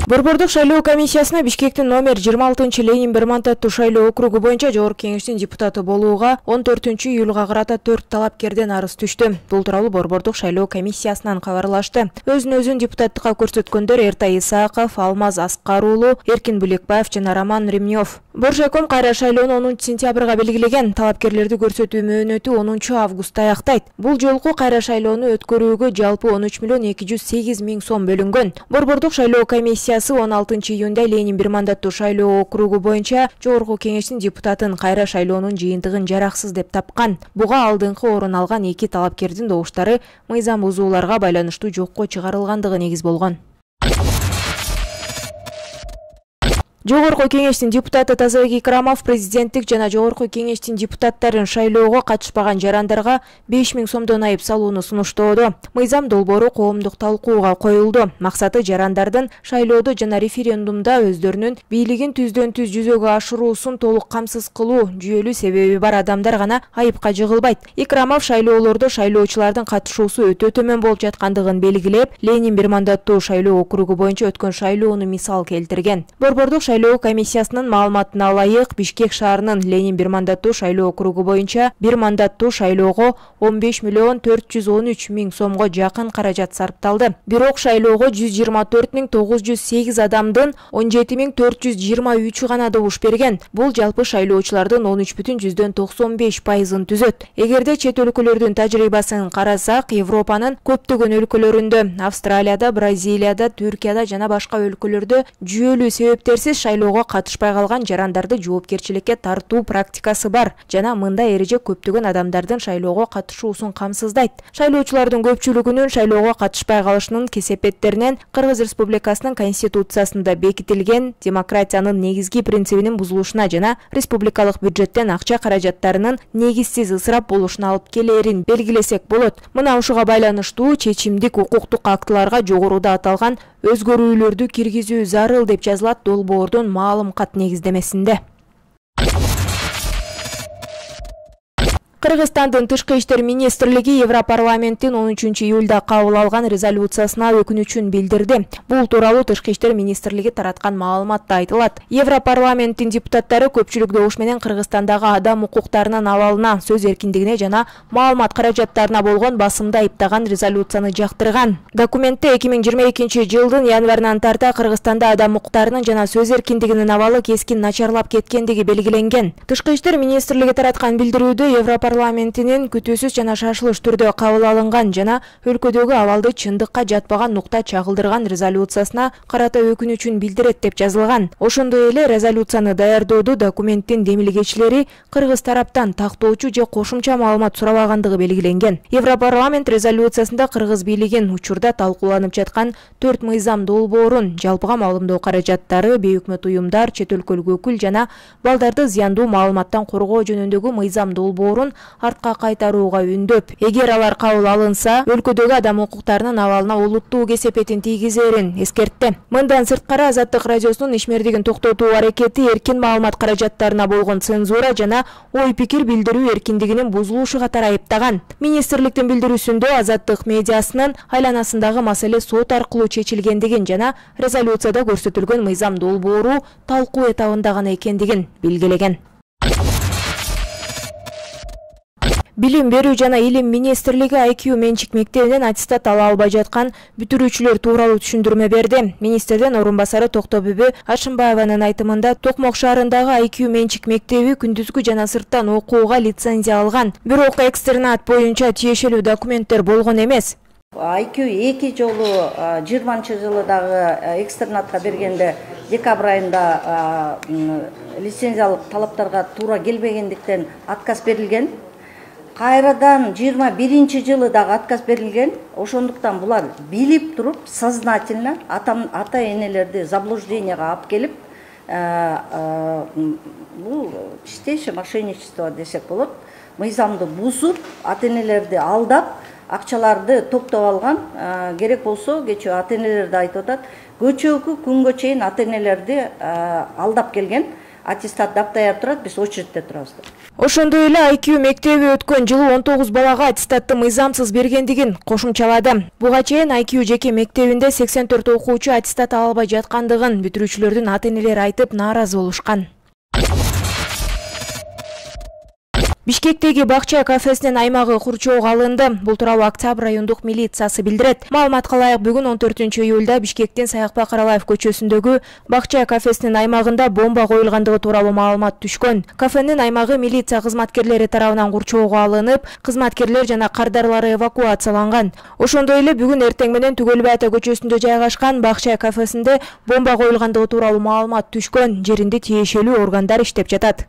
Борбордук шайлоо комиссиясына Бишкектин номер 26 Ленин бир мандаттуу шайлоо округу боюнча Жогорку Кеңештин депутаты болууга 14-июлга карата 4 талапкерден арыз түштү. Бул тууралуу Борбордук шайлоо комиссиясынан кабарлашты. Өзүн депутаттыкка көрсөткөндөр Эртай Исаков, Алмаз Аскарулу, Эркин Булекбаев жана Роман Ремнев. Боржеком кайра шайлоону 10 сентябрга белгилеген. Талапкерлерди көрсөтүү мөөнөтү 10 августта аяктайт. Бул жолку кайра шайлоону өткөрүүгө жалпы 13.208.000 сом бөлүнгөн. Борбордук шайлоо комиссиясы 16 июнда Ленин бир мандаттуу шайлоо округу боюнча Жогорку Кеңештин депутатын кайра шайлоонун жыйынтыгын жараксыз деп тапкан. Буга алдыңкы орун алган 2 талапкердин добуштары мыйзам бузууларга байланыштуу жокко чыгарылгандыгы негиз болгон. Жогорку Кеңештин депутаты Тазабек Икрамов президенттик жана Жогорку Кеңештин депутаттарын шайлоого катышпаган жарандарга 5000 сомдон айып салууну сунуштоодо. Мыйзам долбоору коомдук талкууга коюлду. Максаты жарандардын шайлоодо жана референдумда өздөрүнүн бийлигин түздөн-түз жүзөгө ашыруусун толук камсыз кылуу. Жүйөлүү себеби бар адамдар гана айыпка жыгылбайт. Икрамов шайлоолордо шайлоочулардын катышуусу өтө төмөн болуп жаткандыгын белгилеп, Ленин бир мандаттуу шайлоо округу боюнча өткөн шайлоону мисал келтирген. Борбордук шайлоо комиссиясынын маалыматына ылайык, Бишкек шаарынын Ленин бир мандаттуу шайлоо округу боюнча бир мандаттуу шайлоого 15.413.000 сомго жакын каражат сарпталды. Бирок шайлоого 124.908 адамдын 17.423 гана добуш берген. Бул жалпы шайлоочулардын 13,95%ын түзөт. Эгерде чет өлкөлөрдүн тажрыйбасын карасак, Европанын көптөгөн өлкөлөрүндө, Австралияда, Бразилияда, Түркияда жана башка өлкөлөрдө жүйөлүү себептерсиз шайлоого катышпай калган жарандарды жоопкерчиликке тартуу практикасы бар жана мындай эреже көптөгөн адамдардын шайлоого катышуусун камсыздайт. Шайлоочулардын көпчүлүгүнүн шайлоого катышпай калышынын кесепеттеринен Кыргыз Республикасынын Конституциясында бекитилген демократиянын негизги принцибинин бузулушуна жана республикалык бюджеттен акча каражаттарынын негизсиз ысырап болушуна алып келерин белгилесек болот. Мына ушуга байланыштуу чечимдик укуктук актыларга жогоруда аталган өзгөрүүлөрдү киргизүү зарыл деп жазылат долбоордун маалым кат негиздемесинде. Кыргызстандын Тышкы иштер министрлиги Европарламенттин 13 июлда кабыл алган резолюциясына өкүнүчүн билдирди. Бул тууралуу Тышкы иштер министрлиги тараткан маалыматта айтылат. Европарламенттин депутаттары көпчүлүк добуш менен Кыргызстандагы адам укуктарынын абалына, сөз эркиндигине жана маалымат каражаттарына болгон басымды айыптаган резолюцияны жактырган. Документте 2022 жылдын январынан тарта Кыргызстанда адам укуктарынын жана сөз эркиндигинин абалы кескин начарлап кеткендиги белгиленген. Тышкы иштер министрлиги тараткан билдирүүдө парламентинин күтүүсүз жана шашылыш түрдө кабыл алынган жана өлкөдөгү абалды чындыкка жатпаган нукта чагылдырган резолюциясына карата өкүнүчүн билдирет деп жазылган. Ошондой эле резолюцияны даярдоодо документтин демилгечилери Кыргыз тараптан тактоочу же кошумча маалымат сурабагандыгы белгиленген. Европарламент резолюциясында Кыргыз бийлигин учурда талкууланып жаткан 4 мыйзам долбоорун, жалпыга маалымдоо каражаттары, бейөкмөт уюмдар, чет өлкөлүк өкүл жана балдарды зыяндуу маалыматтан коргоо жөнүндөгү мыйзам долбоорун артка кайтарууга үндөп, эгер алар кабыл алынса, өлкөдөгү адам укуктарынын абалына олуттуу кесепетин тийгизерин эскертти. Мындан сырткары Азаттык радиосунун ишмердигин токтотуу аракети эркин маалымат каражаттарына болгон цензура жана ой-пикир билдирүү эркиндигинин бузулушу катары айыптаган. Министрликтин билдирүүсүндө Азаттык медиасынын айланасындагы маселе сот аркылуу чечилгендигин жана резолюцияда көрсөтүлгөн мыйзам долбоору талкуу этабында гана экендигин билгилеген. Билим берүү жана илим министрлиги IQ менчик мектебинен аттестат ала албай жаткан бүтүрүүчүлөр тууралуу түшүндүрмө берди. Министрдин орун басары Токтобүбү Ашымбаеванын айтымында Токмок шаарындагы IQ менчик мектеби күндүзгү жана сырттан окууга лицензия алган. Бирок экстернат боюнча тиешелүү документтер болгон эмес. IQ 2 жолу 20-жылы дагы экстернатка бергенде декабрь айында лицензиялык талаптарга туура келбегендиктен отказ берилген. Кайрадан 21-жылы дагы отказ берилген. Ошондуктан булар билип туруп сознательно ата-энелерди заблужденияга алып келип, бул чистейшее мошенничество десек болот. Мыйзамды бузуп, ата-энелерди алдап, акчаларды топтоп алган. Керек болсо, кечээ ата-энелерди айтып атат, көчөгү күнгө чейин ата-энелерди алдап келген. аттестат дап даяр турат, биз очередте турабыз. Ошондой эле IQ мектеби өткөн жылы 19 балага аттестатты мыйзамсыз бергендигин кошумчалады. Буга чейин IQ жеке мектебинде 84 окуучу аттестат ала албай жаткандыгын бүтүрүүчүлөрдүн ата-энелери айтып нааразы болушкан. Бишкектеги бакча кафесинин аймагы курчоого алынды. Бул тууралуу Октябрь райондук милициясы билдирет. Маалыматка ылайык бүгүн 14 июлда Бишкектин Саякбак Каралаев көчөсүндөгү бакча кафесинин аймагында бомба коюлгандыгы тууралуу маалымат түшкөн. Кафенин аймагы милиция кызматкерлери тарабынан курчоого алынып, кызматкерлер жана кардарлары эвакуацияланган. Ошондой эле бүгүн эртең менен Түгөлбай ата көчөсүндө жайгашкан бакча кафесинде бомба коюлгандыгы тууралуу маалымат түшкөн. Жеринде тиешелүү органдар иштеп жатат.